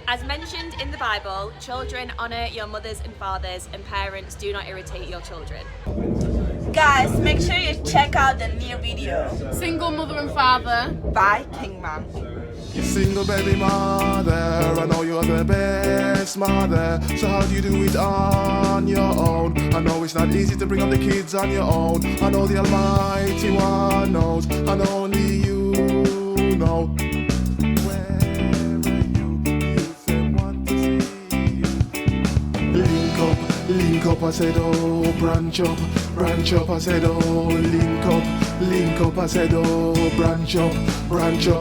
As mentioned in the Bible, children honour your mothers and fathers, and parents do not irritate your children. Guys, make sure you check out the new video, Single Mother and Father by Kingman. Single baby mother, I know you're the best mother. So how do you do it on your own? I know it's not easy to bring up the kids on your own. I know the Almighty One knows, and only you know. Link up, I said, oh, branch up, I said, oh, link up, I said, oh, branch up,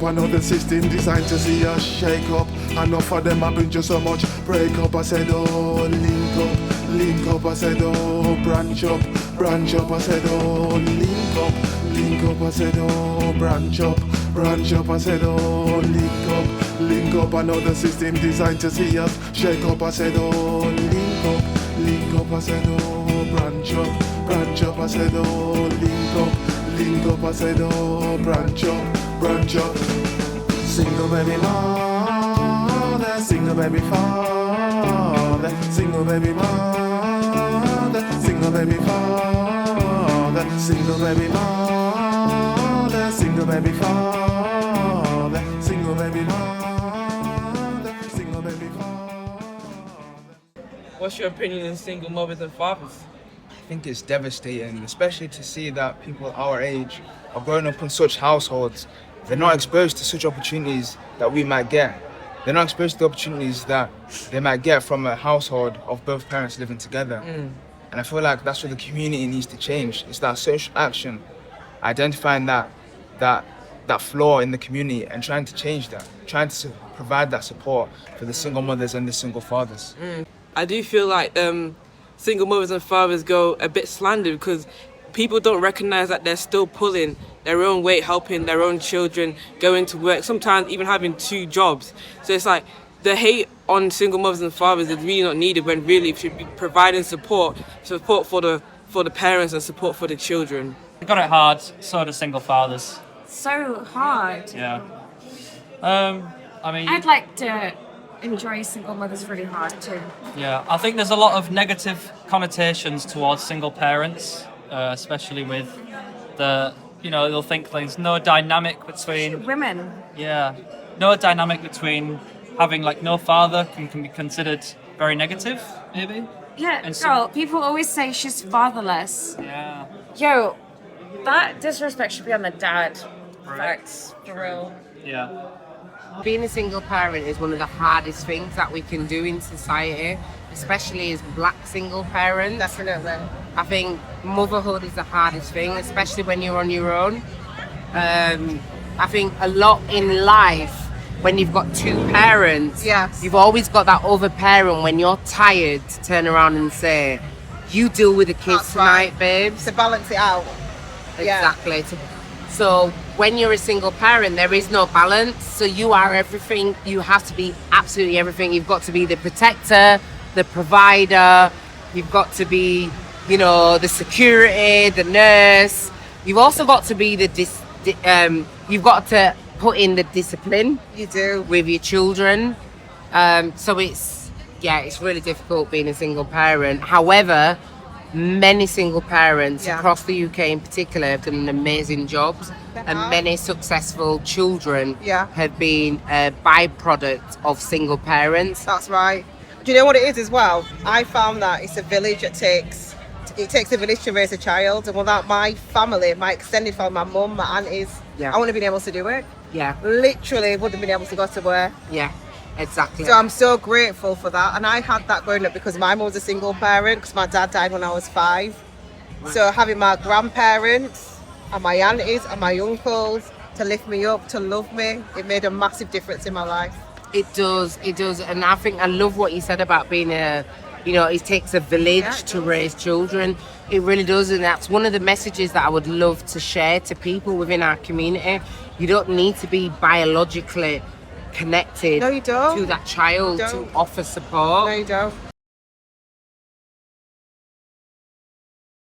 I know the system designed to see us shake up, enough for them have been just so much break up, I said, oh, link up, I said, oh, branch up, I said, oh, link up, I said, oh, branch up, I said, oh, link up, I know the system designed to see us shake up, I said, oh, link up, I said, oh, branch up, I said, oh, link up, I said, oh, branch up, single baby mother, single baby father, single baby mother, single baby father, single baby mother, single baby father, single baby mother, single baby father. What's your opinion on single mothers and fathers? I think it's devastating, especially to see that people our age are growing up in such households. They're not exposed to such opportunities that we might get. They're not exposed to the opportunities that they might get from a household of both parents living together. And I feel like that's what the community needs to change. It's that social action, identifying that flaw in the community and trying to change that, trying to provide that support for the single mothers and the single fathers. I do feel like single mothers and fathers go a bit slandered because people don't recognise that they're still pulling their own weight, helping their own children, going to work, sometimes even having 2 jobs. So it's like the hate on single mothers and fathers is really not needed when really it should be providing support for the parents and support for the children. They got it hard, so do single fathers. So hard. Yeah. I mean, I'd like to enjoy single mothers really hard too. yeah, I think there's a lot of negative connotations towards single parents, especially with they'll think there's no dynamic between Women. Yeah, no dynamic between having like no father can be considered very negative, maybe. Yeah, And girl, people always say she's fatherless. Yeah. Yo, that disrespect should be on the dad. Facts, for real. Yeah. Being a single parent is one of the hardest things that we can do in society, especially as black single parents. Definitely. I think motherhood is the hardest thing, especially when you're on your own. I think a lot in life, when you've got 2 parents, Yes. you've always got that other parent when you're tired to turn around and say, you deal with the kids That's tonight, right. babes. To balance it out. Yeah. Exactly. So when you're a single parent, there is no balance. So you are everything. You have to be absolutely everything. You've got to be the protector, the provider. You've got to be, the security, the nurse. You've also got to be you've got to put in the discipline. You do. With your children. So it's really difficult being a single parent. However, many single parents across the UK in particular have done amazing jobs, and many successful children have been a byproduct of single parents. That's right. Do you know what it is as well? I found that it's a village. It takes a village to raise a child, and without my family, my extended family, my mum, my aunties, I wouldn't have been able to do it. Yeah. Literally wouldn't have been able to go to work. Yeah, exactly. So I'm so grateful for that. And I had that growing up because my mum was a single parent because my dad died when I was 5. Right. So having my grandparents and my aunties and my uncles to lift me up, to love me, it made a massive difference in my life. It does. And I think I love what you said about being it takes a village to raise children. It really does. And that's one of the messages that I would love to share to people within our community. You don't need to be biologically connected to that child to offer support. No, you don't.